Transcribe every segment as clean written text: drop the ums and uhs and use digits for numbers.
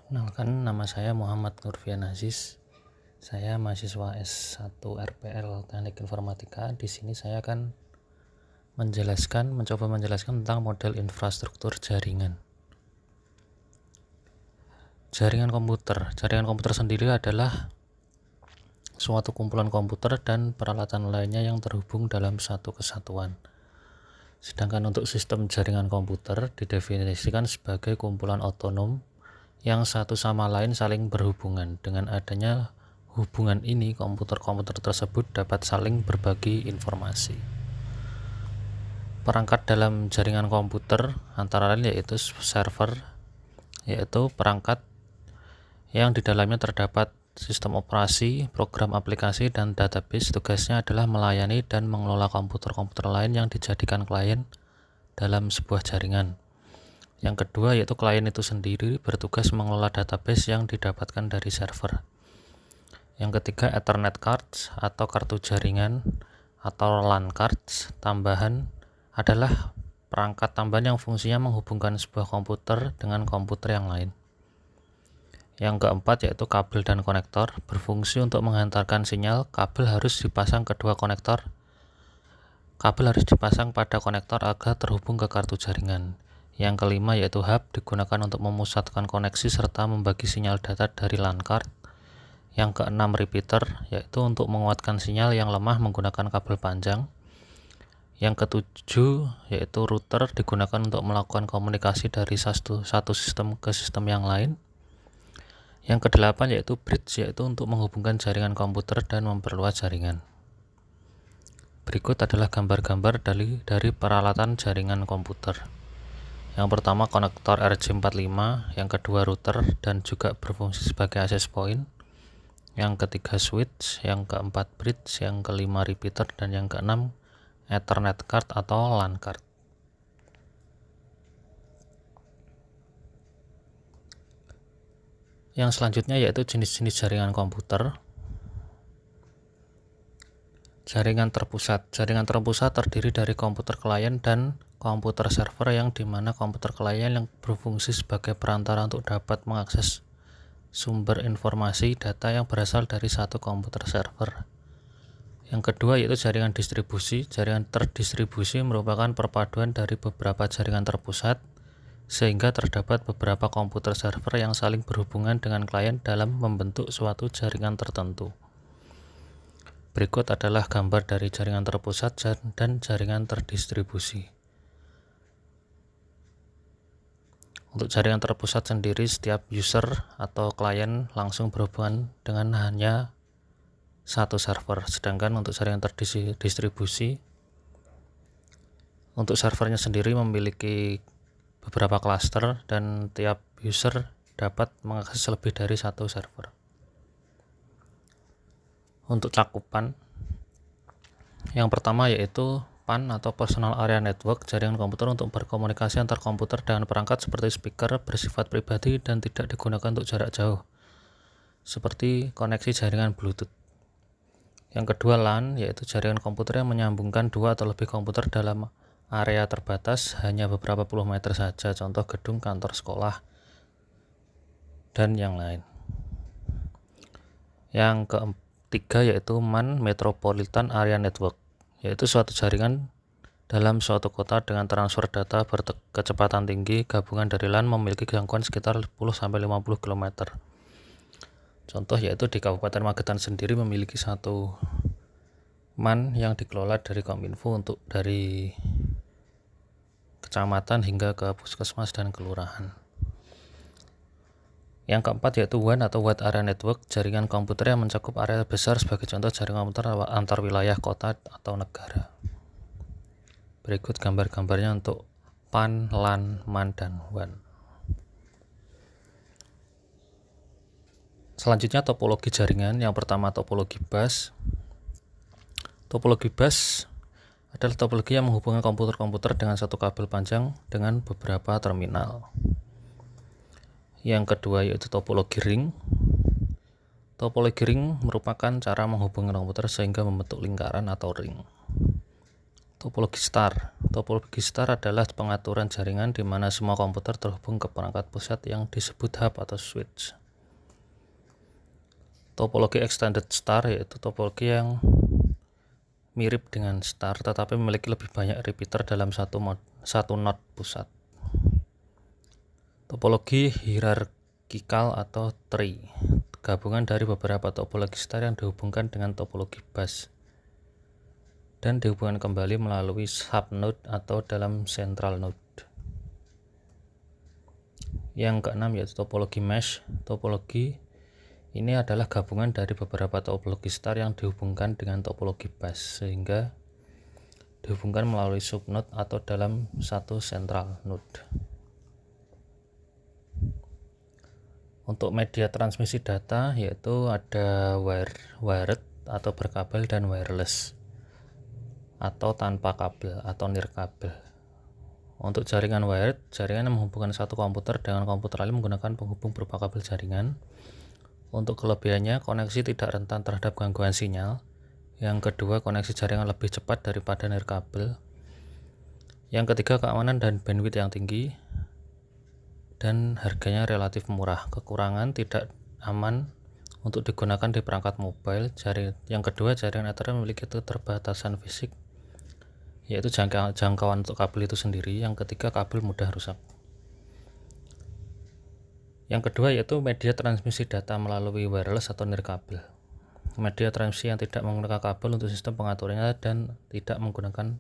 Kenalkan, nama saya Muhammad Nurfian Aziz. Saya mahasiswa S1 RPL Teknik Informatika. Di sini saya akan mencoba menjelaskan tentang model infrastruktur jaringan. Jaringan komputer sendiri adalah suatu kumpulan komputer dan peralatan lainnya yang terhubung dalam satu kesatuan. Sedangkan untuk sistem jaringan komputer didefinisikan sebagai kumpulan otonom yang satu sama lain saling berhubungan. Dengan adanya hubungan ini, komputer-komputer tersebut dapat saling berbagi informasi. Perangkat dalam jaringan komputer antara lain yaitu server, yaitu perangkat yang di dalamnya terdapat sistem operasi, program aplikasi, dan database. Tugasnya adalah melayani dan mengelola komputer-komputer lain yang dijadikan klien dalam sebuah jaringan. Yang kedua yaitu klien itu sendiri bertugas mengelola database yang didapatkan dari server. Yang ketiga, Ethernet cards atau kartu jaringan atau LAN cards tambahan adalah perangkat tambahan yang fungsinya menghubungkan sebuah komputer dengan komputer yang lain. Yang keempat yaitu kabel dan konektor, berfungsi untuk menghantarkan sinyal. Kabel harus dipasang pada konektor agar terhubung ke kartu jaringan. Yang kelima yaitu hub, digunakan untuk memusatkan koneksi serta membagi sinyal data dari LAN card. Yang keenam, repeater, yaitu untuk menguatkan sinyal yang lemah menggunakan kabel panjang. Yang ketujuh yaitu router, digunakan untuk melakukan komunikasi dari satu sistem ke sistem yang lain. Yang kedelapan yaitu bridge, yaitu untuk menghubungkan jaringan komputer dan memperluas jaringan. Berikut adalah gambar-gambar dari peralatan jaringan komputer. Yang pertama konektor RJ45, yang kedua router dan juga berfungsi sebagai access point, yang ketiga switch, yang keempat bridge, yang kelima repeater, dan yang keenam Ethernet card atau LAN card. Yang selanjutnya yaitu jenis-jenis jaringan komputer. Jaringan terpusat terdiri dari komputer klien dan komputer server, yang dimana komputer klien yang berfungsi sebagai perantara untuk dapat mengakses sumber informasi data yang berasal dari satu komputer server. Yang kedua yaitu jaringan distribusi. Jaringan terdistribusi merupakan perpaduan dari beberapa jaringan terpusat, sehingga terdapat beberapa komputer server yang saling berhubungan dengan klien dalam membentuk suatu jaringan tertentu. Berikut adalah gambar dari jaringan terpusat dan jaringan terdistribusi. Untuk jaringan terpusat sendiri, setiap user atau klien langsung berhubungan dengan hanya satu server. Sedangkan untuk jaringan terdistribusi, untuk servernya sendiri memiliki beberapa klaster dan tiap user dapat mengakses lebih dari satu server. Untuk cakupan, yang pertama yaitu PAN atau Personal Area Network, jaringan komputer untuk berkomunikasi antar komputer dengan perangkat seperti speaker, bersifat pribadi dan tidak digunakan untuk jarak jauh, seperti koneksi jaringan Bluetooth. Yang kedua LAN, yaitu jaringan komputer yang menyambungkan dua atau lebih komputer dalam area terbatas, hanya beberapa puluh meter saja, contoh gedung, kantor, sekolah, dan yang lain. Yang ketiga yaitu MAN, Metropolitan Area Network, yaitu suatu jaringan dalam suatu kota dengan transfer data berkecepatan tinggi. Gabungan dari LAN memiliki jangkauan sekitar 10-50 km. Contoh yaitu di Kabupaten Magetan sendiri memiliki satu MAN yang dikelola dari Kominfo untuk dari kecamatan hingga ke puskesmas dan kelurahan. Yang keempat yaitu WAN atau Wide Area Network, jaringan komputer yang mencakup area besar, sebagai contoh jaringan komputer antar wilayah, kota, atau negara. Berikut gambar-gambarnya untuk PAN, LAN, MAN, dan WAN. Selanjutnya topologi jaringan. Yang pertama topologi bus. Topologi bus adalah topologi yang menghubungkan komputer-komputer dengan satu kabel panjang dengan beberapa terminal. Yang kedua yaitu topologi ring. Topologi ring merupakan cara menghubungkan komputer sehingga membentuk lingkaran atau ring. Topologi star Topologi star adalah pengaturan jaringan di mana semua komputer terhubung ke perangkat pusat yang disebut hub atau switch. Topologi extended star yaitu topologi yang mirip dengan star tetapi memiliki lebih banyak repeater dalam satu node pusat. Topologi hierarkikal atau tree, gabungan dari beberapa topologi star yang dihubungkan dengan topologi bus dan dihubungkan kembali melalui subnode atau dalam central node. Yang keenam yaitu topologi mesh. Topologi ini adalah gabungan dari beberapa topologi star yang dihubungkan dengan topologi bus sehingga dihubungkan melalui subnode atau dalam satu central node. Untuk media transmisi data yaitu ada wired atau berkabel dan wireless atau tanpa kabel atau nirkabel. Untuk jaringan wired, jaringan yang menghubungkan satu komputer dengan komputer lain menggunakan penghubung berupa kabel jaringan. Untuk kelebihannya, koneksi tidak rentan terhadap gangguan sinyal. Yang kedua, koneksi jaringan lebih cepat daripada nirkabel. Yang ketiga, keamanan dan bandwidth yang tinggi. Dan harganya relatif murah. Kekurangan tidak aman untuk digunakan di perangkat mobile. Yang kedua, jaringan Ethernet memiliki keterbatasan fisik, yaitu jangkauan untuk kabel itu sendiri. Yang ketiga, kabel mudah rusak. Yang kedua yaitu media transmisi data melalui wireless atau nirkabel. Media transmisi yang tidak menggunakan kabel untuk sistem pengaturannya dan tidak menggunakan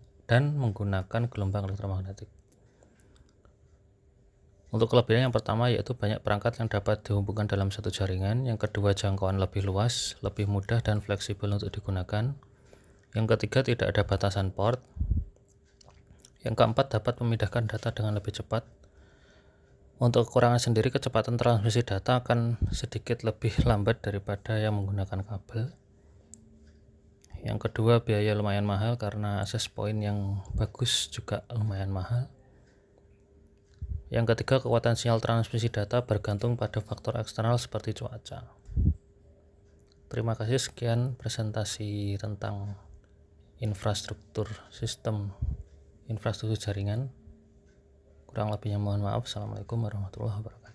gelombang elektromagnetik. Untuk kelebihan yang pertama yaitu banyak perangkat yang dapat dihubungkan dalam satu jaringan. Yang kedua, jangkauan lebih luas, lebih mudah dan fleksibel untuk digunakan. Yang ketiga, tidak ada batasan port. Yang keempat, dapat memindahkan data dengan lebih cepat. Untuk kekurangan sendiri, kecepatan transmisi data akan sedikit lebih lambat daripada yang menggunakan kabel. Yang kedua, biaya lumayan mahal karena akses point yang bagus juga lumayan mahal. Yang ketiga, kekuatan sinyal transmisi data bergantung pada faktor eksternal seperti cuaca. Terima kasih, sekian presentasi tentang infrastruktur jaringan. Kurang lebihnya mohon maaf. Assalamualaikum warahmatullahi wabarakatuh.